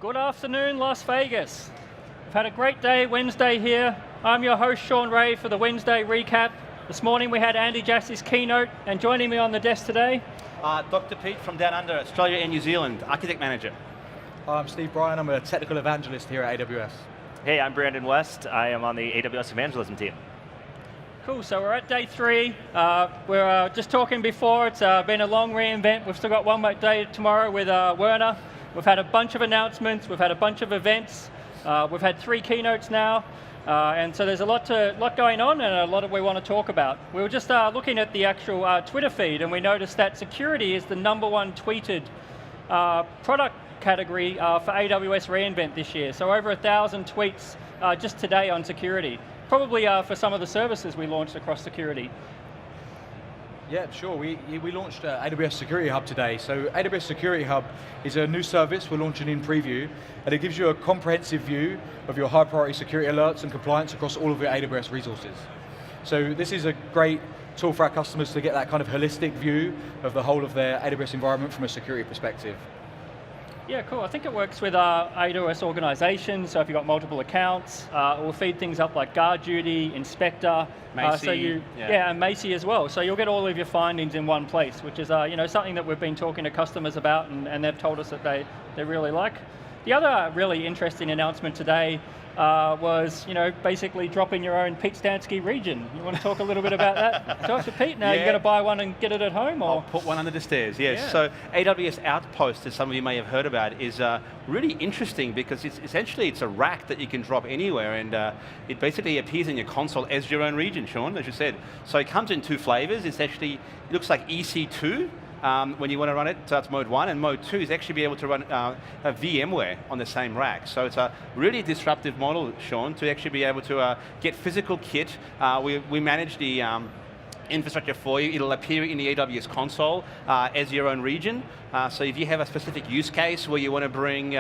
Good afternoon, Las Vegas. We've had a great day, Wednesday here. I'm your host, Sean Ray, for the Wednesday recap. This morning we had Andy Jassi's keynote, and joining me on the desk today, Dr. Pete from down under, Australia and New Zealand, Architect Manager. Hi, I'm Steve Bryan, I'm a technical evangelist here at AWS. Hey, I'm Brandon West. I am on the AWS Evangelism team. Cool, so we're at day 3. We're just talking before, it's been a long re:Invent. We've still got one more day tomorrow with Werner. We've had a bunch of announcements, we've had a bunch of events, we've had 3 keynotes now, and so there's a lot going on and a lot we want to talk about. We were just looking at the actual Twitter feed, and we noticed that security is the #1 tweeted product category for AWS re:Invent this year. So over 1,000 tweets just today on security. Probably for some of the services we launched across security. Yeah, sure. We launched AWS Security Hub today. So AWS Security Hub is a new service we're launching in preview, and it gives you a comprehensive view of your high priority security alerts and compliance across all of your AWS resources. So this is a great tool for our customers to get that kind of holistic view of the whole of their AWS environment from a security perspective. Yeah, cool. I think it works with AWS organizations, so if you've got multiple accounts, it will feed things up like guard duty, inspector, Macy, and Macy as well. So you'll get all of your findings in one place, which is something that we've been talking to customers about, and they've told us that they really like. The other really interesting announcement today was, basically dropping your own Pete Stansky region. You want to talk a little bit about that? Talk to Pete now. Yeah. You got to buy one and get it at home, or I'll put one under the stairs. Yes. Yeah. So AWS Outpost, as some of you may have heard about, is really interesting because it's a rack that you can drop anywhere, and it basically appears in your console as your own region, Sean, as you said. So it comes in 2 flavors. It looks like EC2. When you want to run it, so that's mode 1, and mode 2 is actually be able to run a VMware on the same rack. So it's a really disruptive model, Sean, to actually be able to get physical kit. We manage the infrastructure for you. It'll appear in the AWS console as your own region. So if you have a specific use case where you want to bring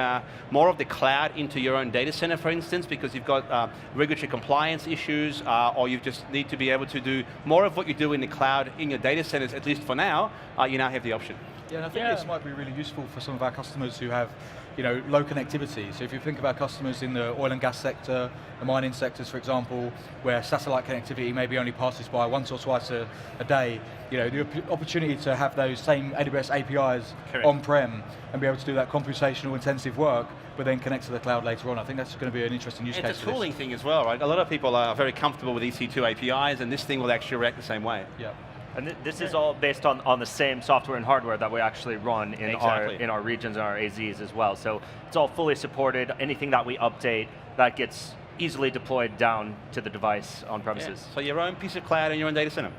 more of the cloud into your own data center, for instance, because you've got regulatory compliance issues, or you just need to be able to do more of what you do in the cloud in your data centers, at least for now, you now have the option. Yeah, and I think this might be really useful for some of our customers who have low connectivity. So if you think about customers in the oil and gas sector, the mining sectors, for example, where satellite connectivity maybe only passes by once or twice a day, the opportunity to have those same AWS APIs on-prem and be able to do that computational intensive work, but then connect to the cloud later on. I think that's going to be an interesting use case. It's a tooling thing as well, right? A lot of people are very comfortable with EC2 APIs, and this thing will actually react the same way. Yeah. And this is all based on the same software and hardware that we actually run in our regions and our AZs as well. So it's all fully supported. Anything that we update, that gets easily deployed down to the device on premises. Yeah. So your own piece of cloud and your own data center.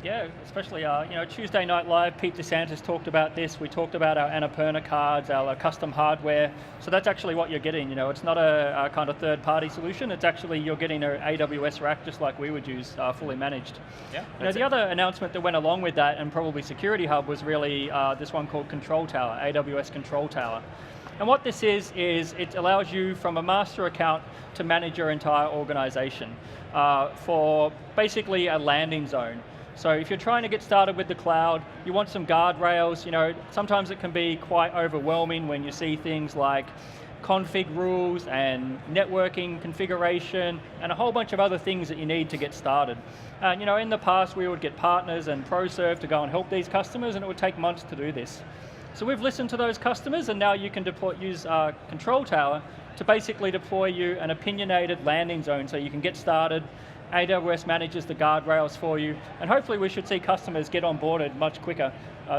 Yeah, especially Tuesday Night Live, Pete DeSantis talked about this. We talked about our Annapurna cards, our custom hardware. So that's actually what you're getting. It's not a kind of third-party solution. It's actually you're getting an AWS rack just like we would use, fully managed. Yeah. The other announcement that went along with that, and probably Security Hub, was really this one called Control Tower, AWS Control Tower. And what this is it allows you from a master account to manage your entire organization for basically a landing zone. So if you're trying to get started with the cloud, you want some guardrails. Sometimes it can be quite overwhelming when you see things like config rules and networking configuration and a whole bunch of other things that you need to get started. In the past we would get partners and ProServe to go and help these customers, and it would take months to do this. So we've listened to those customers, and now you can use Control Tower to basically deploy you an opinionated landing zone so you can get started. AWS manages the guardrails for you, and hopefully we should see customers get onboarded much quicker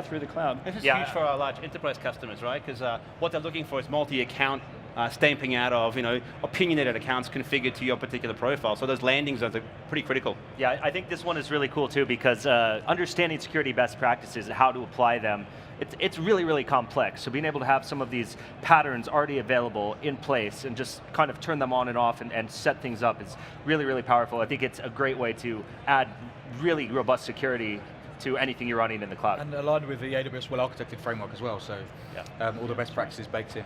through the cloud. This is huge for our large enterprise customers, right? Because what they're looking for is multi-account stamping out of opinionated accounts configured to your particular profile. So those landing zones are pretty critical. Yeah, I think this one is really cool too, because understanding security best practices and how to apply them, it's really, really complex. So being able to have some of these patterns already available in place and just kind of turn them on and off and set things up is really, really powerful. I think it's a great way to add really robust security to anything you're running in the cloud. And aligned with the AWS well-architected framework as well, so all the best practices baked in.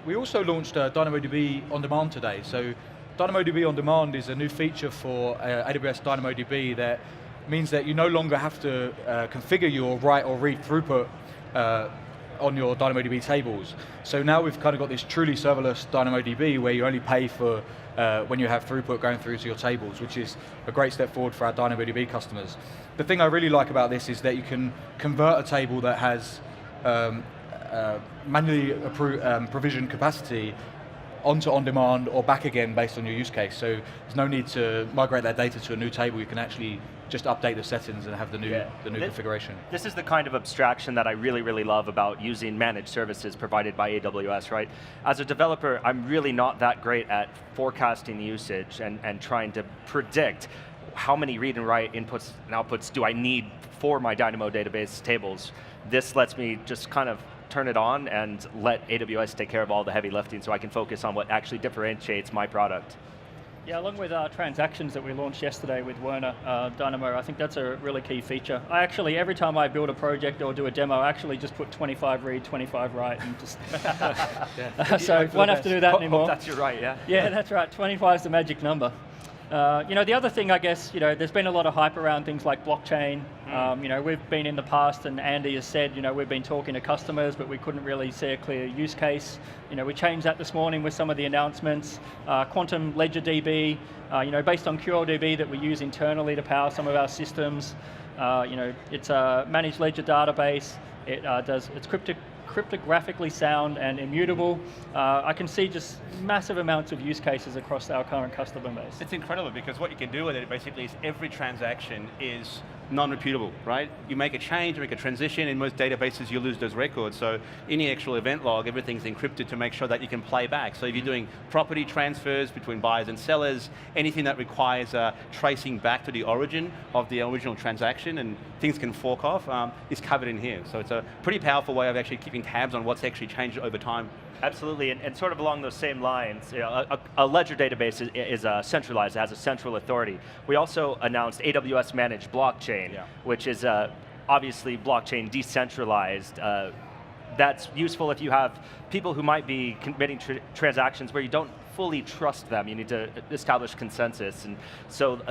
We also launched DynamoDB On Demand today. So DynamoDB On Demand is a new feature for AWS DynamoDB that means that you no longer have to configure your write or read throughput on your DynamoDB tables. So now we've kind of got this truly serverless DynamoDB where you only pay for when you have throughput going through to your tables, which is a great step forward for our DynamoDB customers. The thing I really like about this is that you can convert a table that has manually provisioned capacity onto on-demand or back again based on your use case. So there's no need to migrate that data to a new table. You can actually just update the settings and have the new configuration. This is the kind of abstraction that I really, really love about using managed services provided by AWS, right? As a developer, I'm really not that great at forecasting usage and trying to predict how many read and write inputs and outputs do I need for my Dynamo database tables. This lets me just kind of turn it on and let AWS take care of all the heavy lifting so I can focus on what actually differentiates my product. Yeah, along with our transactions that we launched yesterday with Werner Dynamo, I think that's a really key feature. I actually, every time I build a project or do a demo, I actually just put 25 read, 25 write, and just so won't have to do that anymore. That's your right, yeah. Yeah, that's right. 25 is the magic number. The other thing, I guess, there's been a lot of hype around things like blockchain. We've been in the past, and Andy has said, we've been talking to customers, but we couldn't really see a clear use case. We changed that this morning with some of the announcements. Quantum Ledger DB, based on QLDB that we use internally to power some of our systems. It's a managed ledger database. It's cryptographically sound and immutable. I can see just massive amounts of use cases across our current customer base. It's incredible because what you can do with it basically is every transaction is non-repeatable, right? You make a change, you make a transition, in most databases you lose those records, so in the actual event log, everything's encrypted to make sure that you can play back. So if you're doing property transfers between buyers and sellers, anything that requires tracing back to the origin of the original transaction and things can fork off, is covered in here. So it's a pretty powerful way of actually keeping tabs on what's actually changed over time. Absolutely, and sort of along those same lines, a ledger database is centralized, it has a central authority. We also announced AWS Manage Blockchain, which is obviously blockchain decentralized. That's useful if you have people who might be committing transactions where you don't fully trust them. You need to establish consensus. And so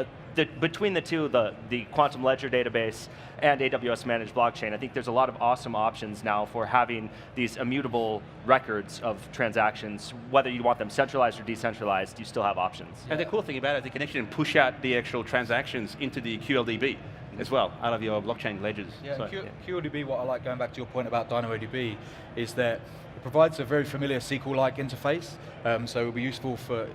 between the two, the Quantum Ledger database and AWS Managed Blockchain, I think there's a lot of awesome options now for having these immutable records of transactions. Whether you want them centralized or decentralized, you still have options. And the cool thing about it, they can actually push out the actual transactions into the QLDB as well, out of your blockchain ledgers. Yeah, so, QLDB, what I like, going back to your point about DynamoDB, is that it provides a very familiar SQL-like interface, so it'll be useful for,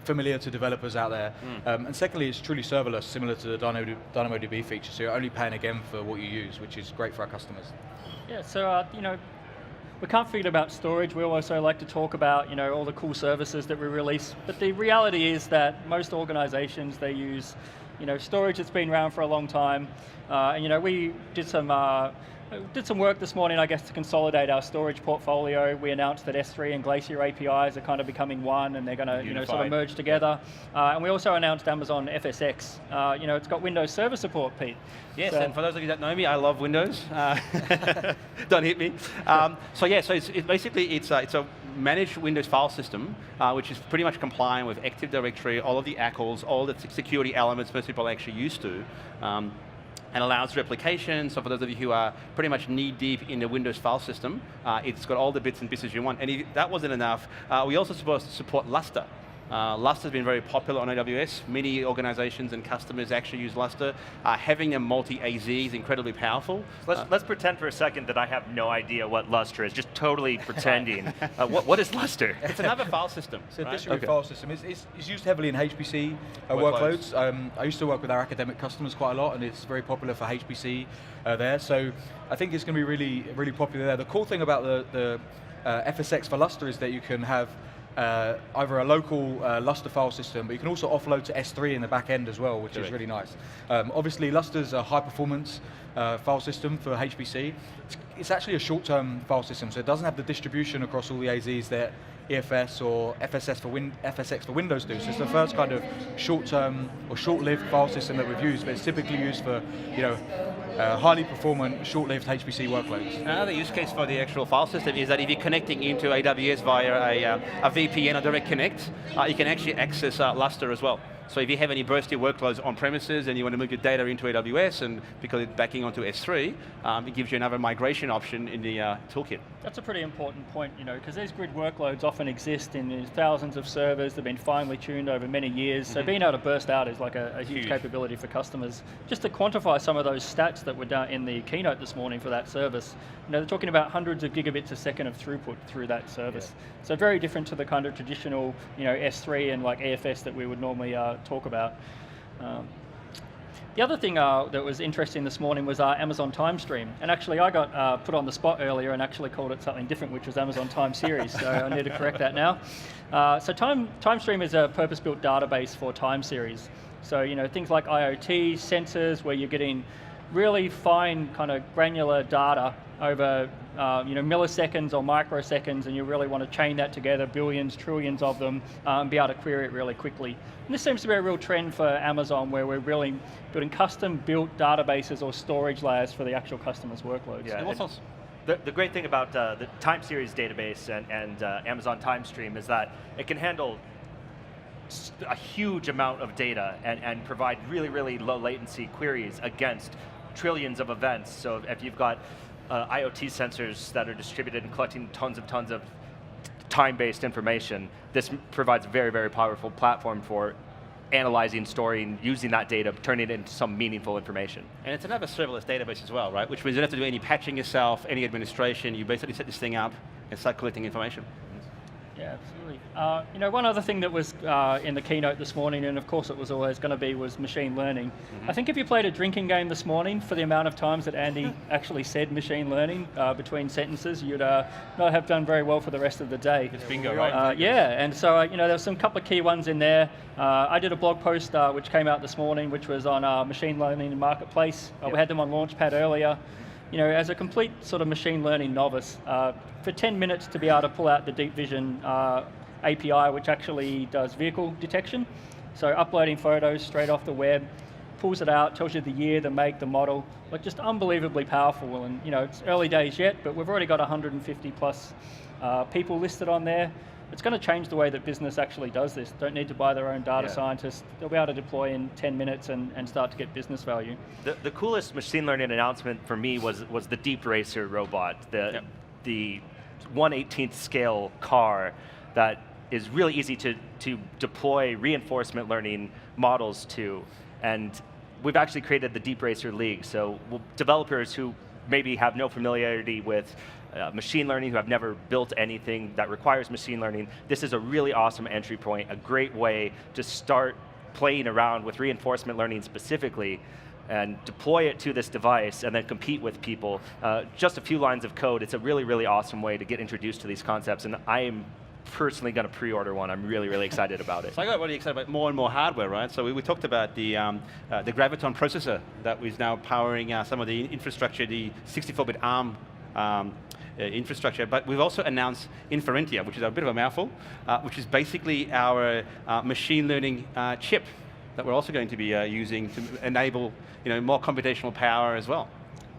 familiar to developers out there. And secondly, it's truly serverless, similar to the DynamoDB feature, so you're only paying again for what you use, which is great for our customers. Yeah, so, we can't forget about storage. We also like to talk about, all the cool services that we release. But the reality is that most organizations, they use, storage that's been around for a long time. We did some work this morning, I guess, to consolidate our storage portfolio. We announced that S3 and Glacier APIs are kind of becoming one, and they're going to, sort of merge together. And we also announced Amazon FSx. It's got Windows Server support, Pete. Yes, so, and for those of you that know me, I love Windows. Don't hit me. So it's a managed Windows file system, which is pretty much compliant with Active Directory, all of the ACLs, all the security elements most people are actually used to. And allows replication, so for those of you who are pretty much knee-deep in the Windows file system, it's got all the bits and pieces you want. And if that wasn't enough, we also supposed to support Lustre. Lustre has been very popular on AWS. Many organizations and customers actually use Lustre. Having a multi-AZ is incredibly powerful. Let's pretend for a second that I have no idea what Lustre is, just totally pretending. What is Lustre? It's another file system. It's a distributed file system. It's used heavily in HPC workloads. I used to work with our academic customers quite a lot, and it's very popular for HPC there. So I think it's going to be really, really popular there. The cool thing about the FSx for Lustre is that you can have either a local Lustre file system, but you can also offload to S3 in the back end as well, which is really nice. Obviously, Lustre's a high-performance file system for HPC. It's actually a short-term file system, so it doesn't have the distribution across all the AZs that EFS or FSx for Windows do. So it's the first kind of short-term or short-lived file system that we've used, but it's typically used for, highly performant, short-lived HPC workloads. Another use case for the actual file system is that if you're connecting into AWS via a VPN or direct connect, you can actually access Lustre as well. So if you have any bursty workloads on premises and you want to move your data into AWS, and because it's backing onto S3, it gives you another migration option in the toolkit. That's a pretty important point, because these grid workloads often exist in thousands of servers. They've been finely tuned over many years. So being able to burst out is like a huge capability for customers. Just to quantify some of those stats that were done in the keynote this morning for that service, they're talking about hundreds of gigabits a second of throughput through that service. Yeah. So very different to the kind of traditional, S3 and like EFS that we would normally talk about. The other thing that was interesting this morning was Amazon Timestream. And actually I got put on the spot earlier and actually called it something different, which was Amazon Time Series, so I need to correct that now. So Timestream is a purpose-built database for time series. So things like IoT, sensors, where you're getting really fine kind of granular data over milliseconds or microseconds, and you really want to chain that together, billions, trillions of them, and be able to query it really quickly. And this seems to be a real trend for Amazon, where we're really building custom-built databases or storage layers for the actual customer's workloads. Yeah, the great thing about the time series database and Amazon Timestream is that it can handle a huge amount of data and provide really, really low latency queries against trillions of events. So if you've got IoT sensors that are distributed and collecting tons of time-based information, this provides a very, very powerful platform for analyzing, storing, using that data, turning it into some meaningful information. And it's another serverless database as well, right? Which means you don't have to do any patching yourself, any administration. You basically set this thing up and start collecting information. Yeah, absolutely. One other thing that was in the keynote this morning, and of course it was always going to be, was machine learning. I think if you played a drinking game this morning, for the amount of times that Andy actually said machine learning between sentences, you'd not have done very well for the rest of the day. It's bingo, right? Yeah, and so there were some couple of key ones in there. I did a blog post which came out this morning, which was on machine learning in Marketplace. We had them on Launchpad earlier. As a complete sort of machine learning novice, for 10 minutes to be able to pull out the Deep Vision API, which actually does vehicle detection. So uploading photos straight off the web, pulls it out, tells you the year, the make, the model, like just unbelievably powerful. And it's early days yet, but we've already got 150 plus people listed on there. It's going to change the way that business actually does this. Don't need to buy their own data scientists. They'll be able to deploy in 10 minutes and start to get business value. The coolest machine learning announcement for me was the Deep Racer robot, the 1/18th scale car that is really easy to deploy reinforcement learning models to. And we've actually created the Deep Racer League. So developers who maybe have no familiarity with machine learning, who have never built anything that requires machine learning, this is a really awesome entry point, a great way to start playing around with reinforcement learning specifically and deploy it to this device and then compete with people. Just a few lines of code, it's a really, really awesome way to get introduced to these concepts, and I am personally going to pre-order one. I'm really, really excited about it. So I got really excited about more and more hardware, right? So we talked about the Graviton processor that is now powering some of the infrastructure, the 64-bit ARM infrastructure, but we've also announced Inferentia, which is a bit of a mouthful, which is basically our machine learning chip that we're also going to be using to enable more computational power as well.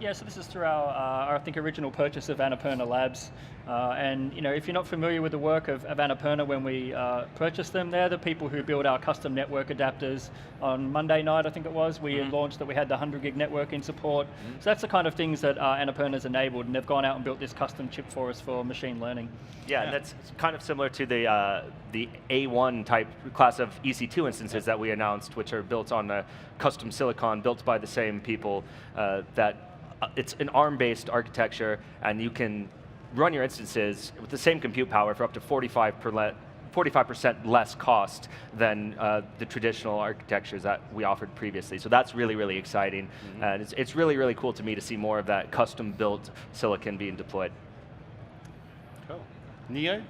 Yeah, so this is through our I think, original purchase of Annapurna Labs. And if you're not familiar with the work of Annapurna, when we purchased them, they're the people who build our custom network adapters. On Monday night, I think it was, we launched that we had the 100 gig networking support. So that's the kind of things that Annapurna's enabled, and they've gone out and built this custom chip for us for machine learning. Yeah, and that's kind of similar to the A1 type class of EC2 instances that we announced, which are built on a custom silicon built by the same people. It's an ARM-based architecture, and you can run your instances with the same compute power for up to 45% less cost than the traditional architectures that we offered previously. So that's really, really exciting. And it's really, really cool to me to see more of that custom-built silicon being deployed. Cool. Neo?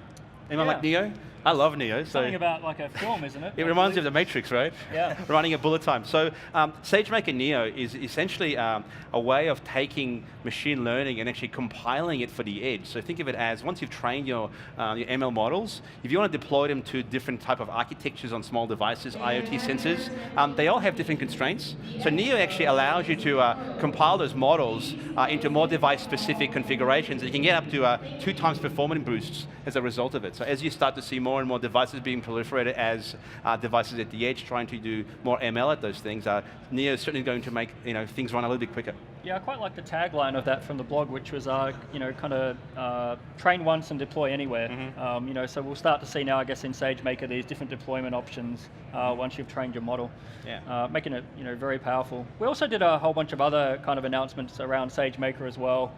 Anyone like Neo? I love Neo. Something about like a film, isn't it? It reminds you of the Matrix, right? Yeah. Running a bullet time. So SageMaker Neo is essentially a way of taking machine learning and actually compiling it for the edge. So think of it as, once you've trained your ML models, if you want to deploy them to different type of architectures on small devices, IoT sensors, they all have different constraints. So Neo actually allows you to compile those models into more device-specific configurations, and you can get up to 2 times performance boosts as a result of it. So as you start to see more more and more devices being proliferated as devices at the edge trying to do more ML at those things. Neo is certainly going to make things run a little bit quicker. Yeah, I quite like the tagline of that from the blog, which was, kind of train once and deploy anywhere. So we'll start to see now, I guess, in SageMaker these different deployment options once you've trained your model, making it very powerful. We also did a whole bunch of other kind of announcements around SageMaker as well.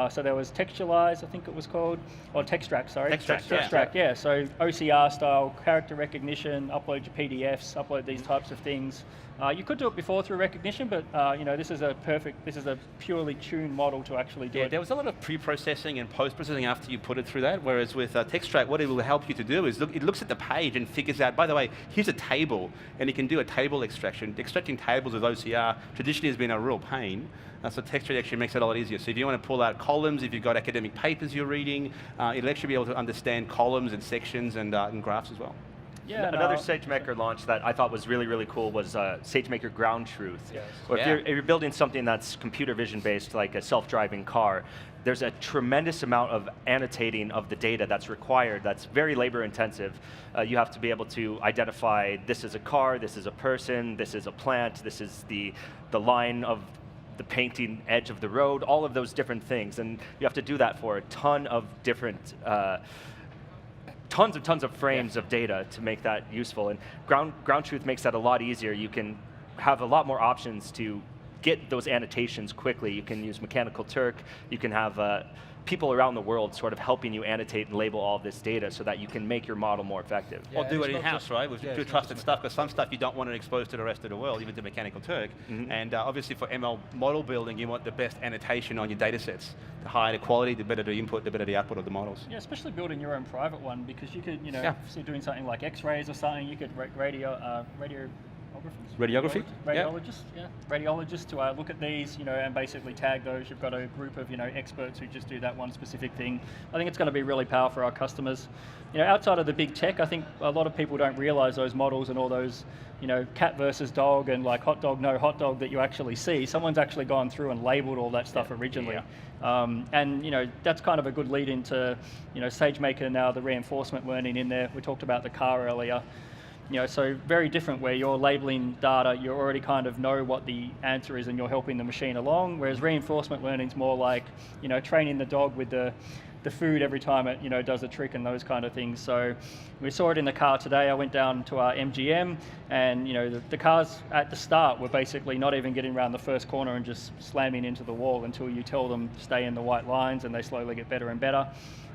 So there was Textualize, I think it was called, or Textract, sorry. Textract, yeah. So OCR style, character recognition, upload your PDFs, upload these types of things. You could do it before through recognition, but this is a purely tuned model to actually do it. There was a lot of pre-processing and post-processing after you put it through that, whereas with Textract, what it will help you to do is, it looks at the page and figures out, by the way, here's a table, and it can do a table extraction. Extracting tables with OCR traditionally has been a real pain, so Textract actually makes it a lot easier. So if you want to pull out columns, if you've got academic papers you're reading, it'll actually be able to understand columns and sections and graphs as well. Yeah, Another SageMaker launch that I thought was really, really cool was SageMaker GroundTruth. Yes. Or if you're building something that's computer vision based, like a self-driving car, there's a tremendous amount of annotating of the data that's required that's very labor intensive. You have to be able to identify this is a car, this is a person, this is a plant, this is the line of the painting edge of the road, all of those different things. And you have to do that for a ton of different tons of frames of data to make that useful, and GroundTruth makes that a lot easier. You can have a lot more options to get those annotations quickly. You can use Mechanical Turk, you can have people around the world sort of helping you annotate and label all of this data so that you can make your model more effective. Or do it in-house, right, with trusted stuff, because some stuff you don't want to expose to the rest of the world, even to Mechanical Turk. And obviously for ML model building, you want the best annotation on your data sets. The higher the quality, the better the input, the better the output of the models. Yeah, especially building your own private one, because you could, if you're doing something like X-rays or something, you could Radiography? Radiologists to look at these, and basically tag those. You've got a group of, experts who just do that one specific thing. I think it's going to be really powerful for our customers. Outside of the big tech, I think a lot of people don't realize those models and all those, cat versus dog and like hot dog, no hot dog that you actually see. Someone's actually gone through and labeled all that stuff originally. And that's kind of a good lead into, SageMaker now, the reinforcement learning in there. We talked about the car earlier. So very different where you're labeling data, you already kind of know what the answer is and you're helping the machine along, whereas reinforcement learning is more like, training the dog with the food every time it, does a trick and those kind of things. So we saw it in the car today. I went down to our MGM and, the cars at the start were basically not even getting around the first corner and just slamming into the wall until you tell them to stay in the white lines, and they slowly get better and better.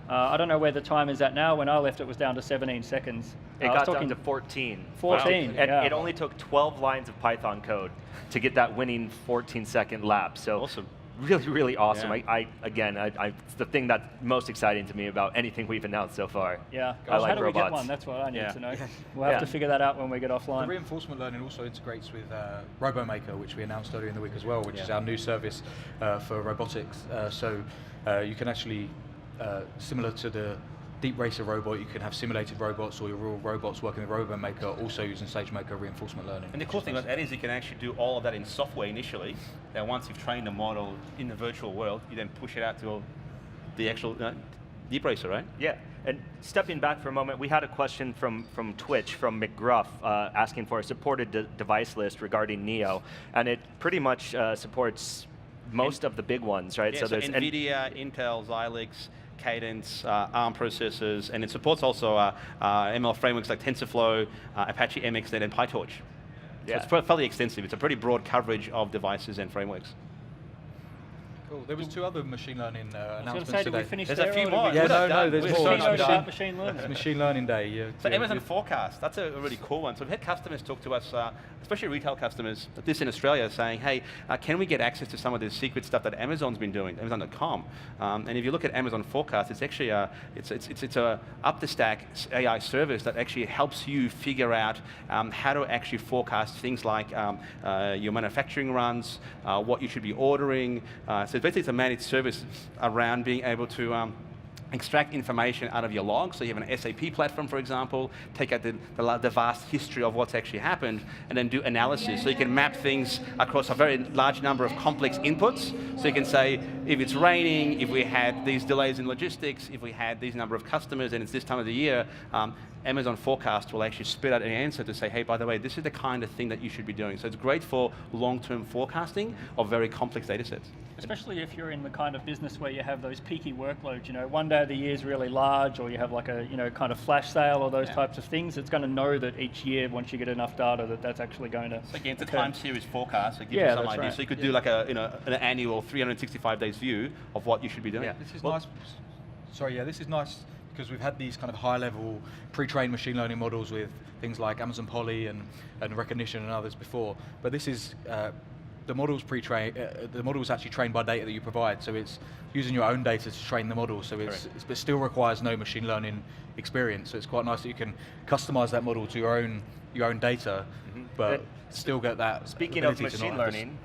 I don't know where the time is at now. When I left, it was down to 17 seconds. It got down to 14. 14, And it only took 12 lines of Python code to get that winning 14-second lap. So awesome. Really, really awesome. Yeah. It's the thing that's most exciting to me about anything we've announced so far. Yeah. I like how do robots. we get one? That's what I need to know. We'll have to figure that out when we get offline. The reinforcement learning also integrates with RoboMaker, which we announced earlier in the week as well, which is our new service for robotics. So you can actually, similar to the Deep Racer robot, you can have simulated robots or your real robots working with RoboMaker, also using SageMaker reinforcement learning. And the cool thing about that is you can actually do all of that in software initially. Then once you've trained the model in the virtual world, you then push it out to the actual Deep Racer, right? Yeah. And stepping back for a moment, we had a question from Twitch, from McGruff, asking for a supported device list regarding Neo. And it pretty much supports most of the big ones, right? Yeah, so there's NVIDIA, Intel, Xilinx, Cadence, ARM processors, and it supports also ML frameworks like TensorFlow, Apache MXNet, and PyTorch. So it's fairly extensive. It's a pretty broad coverage of devices and frameworks. Cool. There was 2 other machine learning announcements did today. we finish There's there, a few or more. did we There's just more. keynote about machine learning? It's Machine Learning Day. Yeah. So Amazon Forecast, that's a really cool one. So we've had customers talk to us, especially retail customers, this in Australia, saying, hey, can we get access to some of the secret stuff that Amazon's been doing, Amazon.com. And if you look at Amazon Forecast, it's actually it's a up-the-stack AI service that actually helps you figure out how to actually forecast things like your manufacturing runs, what you should be ordering. So basically it's a managed service around being able to extract information out of your logs. So you have an SAP platform, for example, take out the vast history of what's actually happened, and then do analysis. So you can map things across a very large number of complex inputs. So you can say, if it's raining, if we had these delays in logistics, if we had these number of customers, and it's this time of the year, Amazon Forecast will actually spit out an answer to say, hey, by the way, this is the kind of thing that you should be doing. So it's great for long-term forecasting of very complex data sets. Especially if you're in the kind of business where you have those peaky workloads, one day of the year is really large, or you have like a kind of flash sale or those types of things. It's going to know that each year, once you get enough data, that's actually going to. So again, it's a time series forecast. It gives you some idea. Right. So you could do like an annual 365 days view of what you should be doing. Yeah, this is nice. Sorry, this is nice because we've had these kind of high-level pre-trained machine learning models with things like Amazon Poly and Recognition and others before. But this is the model's pre-trained. The model's actually trained by data that you provide, so it's using your own data to train the model. So it still requires no machine learning experience. So it's quite nice that you can customize that model to your own data, but still get that. Speaking of machine learning,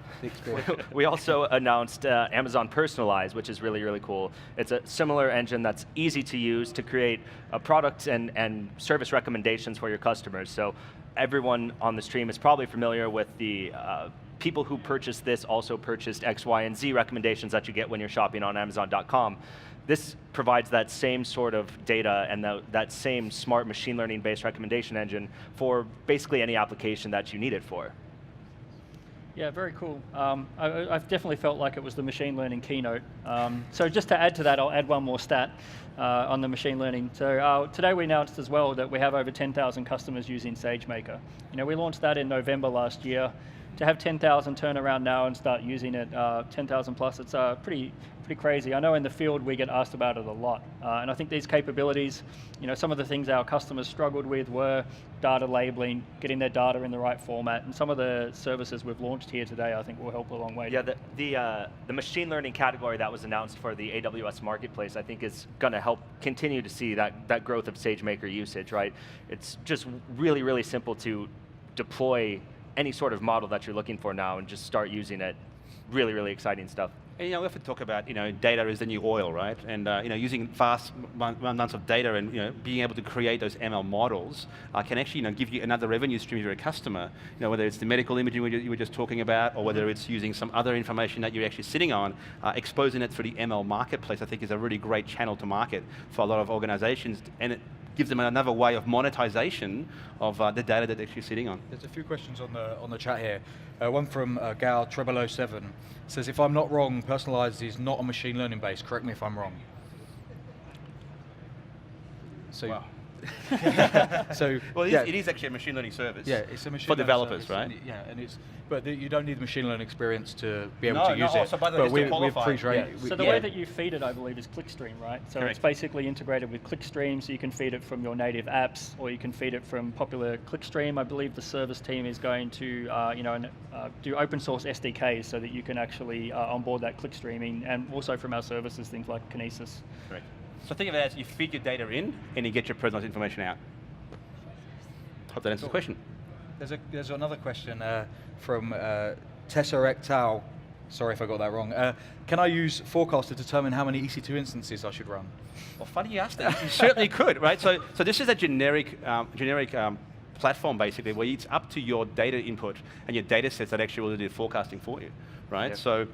we also announced Amazon Personalize, which is really, really cool. It's a similar engine that's easy to use to create products and service recommendations for your customers. So everyone on the stream is probably familiar with the people who purchased this also purchased X, Y, and Z recommendations that you get when you're shopping on Amazon.com. This provides that same sort of data and that same smart machine learning based recommendation engine for basically any application that you need it for. Yeah, very cool. I've definitely felt like it was the machine learning keynote. So just to add to that, I'll add one more stat on the machine learning. So today we announced as well that we have over 10,000 customers using SageMaker. We launched that in November last year. To have 10,000 turn around now and start using it, 10,000 plus, it's pretty crazy. I know in the field we get asked about it a lot. And I think these capabilities, some of the things our customers struggled with were data labeling, getting their data in the right format, and some of the services we've launched here today I think will help a long way. Yeah, the machine learning category that was announced for the AWS Marketplace I think is going to help continue to see that growth of SageMaker usage, right? It's just really, really simple to deploy any sort of model that you're looking for now and just start using it. Really, really exciting stuff. And, we often talk about, data is the new oil, right? And, using vast amounts of data and, being able to create those ML models can actually, give you another revenue stream if you're a customer. Whether it's the medical imaging you were just talking about, or whether it's using some other information that you're actually sitting on, exposing it through the ML marketplace, I think is a really great channel to market for a lot of organizations. And it gives them another way of monetization of the data that they're actually sitting on. There's a few questions on the chat here. One from Gal 0007 says, if I'm not wrong, Personalized is not a machine learning base. Correct me if I'm wrong. So, wow. Well, it is actually a machine learning service. Yeah, it's a machine for learning developers, service, right? But you don't need machine learning experience to be able to use it. So by the way, we're qualified. pre-trained. So the way that you feed it, I believe, is Clickstream, right? So Correct. It's basically integrated with Clickstream, so you can feed it from your native apps, or you can feed it from popular Clickstream. I believe the service team is going to, do open source SDKs so that you can actually onboard that Clickstreaming, and also from our services, things like Kinesis. Correct. So think of it as you feed your data in, and you get your personalized information out. Hope that answers the question. There's another question from Tesseract. Sorry if I got that wrong. Can I use Forecast to determine how many EC2 instances I should run? Well, funny you asked that. You certainly could, right? So this is a generic platform, basically, where it's up to your data input and your data sets that actually will do forecasting for you, right? Yep. So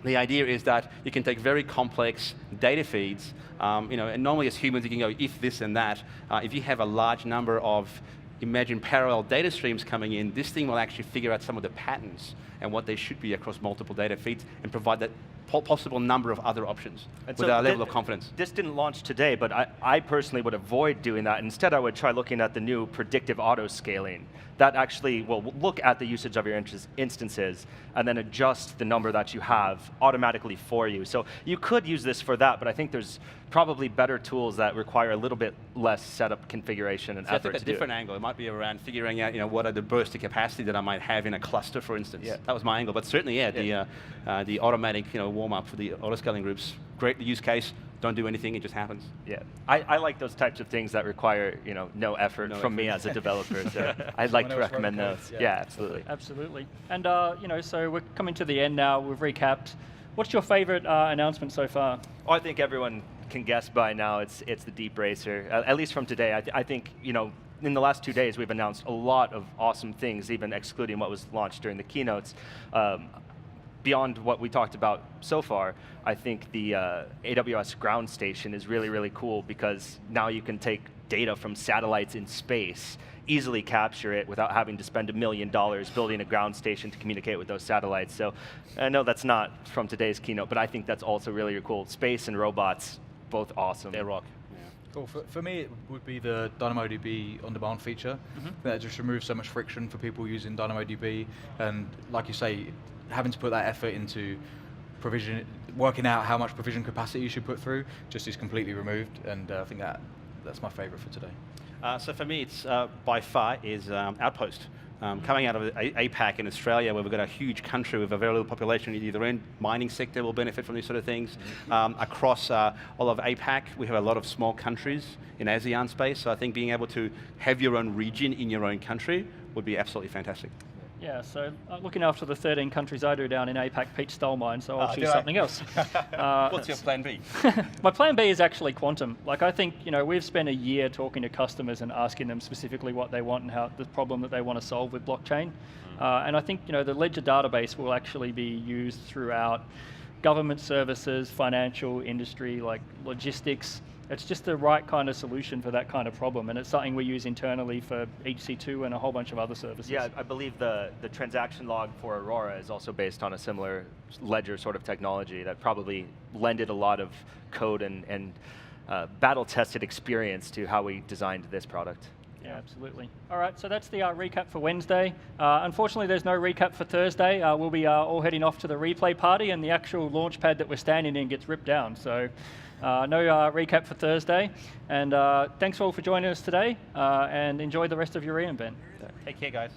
the idea is that you can take very complex data feeds, and normally as humans you can go if this and that. If you have a large number of imagine parallel data streams coming in, this thing will actually figure out some of the patterns and what they should be across multiple data feeds and provide that possible number of other options with a level of confidence. This didn't launch today, but I personally would avoid doing that. Instead, I would try looking at the new predictive auto-scaling. That actually will look at the usage of your instances and then adjust the number that you have automatically for you. So you could use this for that, but I think there's probably better tools that require a little bit less setup configuration and effort to do. I think a different angle. It might be around figuring out, what are the bursts of capacity that I might have in a cluster, for instance. Yeah. That was my angle. But certainly, the automatic, warm-up for the auto-scaling groups, great use case. Don't do anything, it just happens. Yeah, I like those types of things that require no effort from me as a developer. So I'd like to recommend those. Yeah, absolutely. Absolutely. And so we're coming to the end now. We've recapped. What's your favorite announcement so far? I think everyone can guess by now. It's the Deep Racer. At least from today, I think in the last 2 days we've announced a lot of awesome things, even excluding what was launched during the keynotes. Beyond what we talked about so far, I think the AWS Ground Station is really, really cool because now you can take data from satellites in space, easily capture it without having to spend $1 million building a ground station to communicate with those satellites. So I know that's not from today's keynote, but I think that's also really cool. Space and robots, both awesome. They rock. Cool. For me, it would be the DynamoDB on-demand feature. That just removes so much friction for people using DynamoDB, and like you say, having to put that effort into provision, working out how much provision capacity you should put through, just is completely removed, and I think that's my favorite for today. So for me, it's by far is Outpost. Coming out of APAC in Australia, where we've got a huge country with a very little population, either in mining sector will benefit from these sort of things. Across all of APAC, we have a lot of small countries in ASEAN space, so I think being able to have your own region in your own country would be absolutely fantastic. Yeah, so looking after the 13 countries I do down in APAC, Pete stole mine, so I'll choose something else. What's your plan B? My plan B is actually quantum. Like, I think, we've spent a year talking to customers and asking them specifically what they want and how the problem that they want to solve with blockchain. And I think, the ledger database will actually be used throughout government services, financial industry, like logistics. It's just the right kind of solution for that kind of problem, and it's something we use internally for EC2 and a whole bunch of other services. Yeah, I believe the transaction log for Aurora is also based on a similar ledger sort of technology that probably lended a lot of code and battle-tested experience to how we designed this product. Yeah, absolutely. All right, so that's the recap for Wednesday. Unfortunately, there's no recap for Thursday. We'll be all heading off to the replay party, and the actual launch pad that we're standing in gets ripped down. So no recap for Thursday. And thanks all for joining us today, and enjoy the rest of your reInvent. Take care, guys.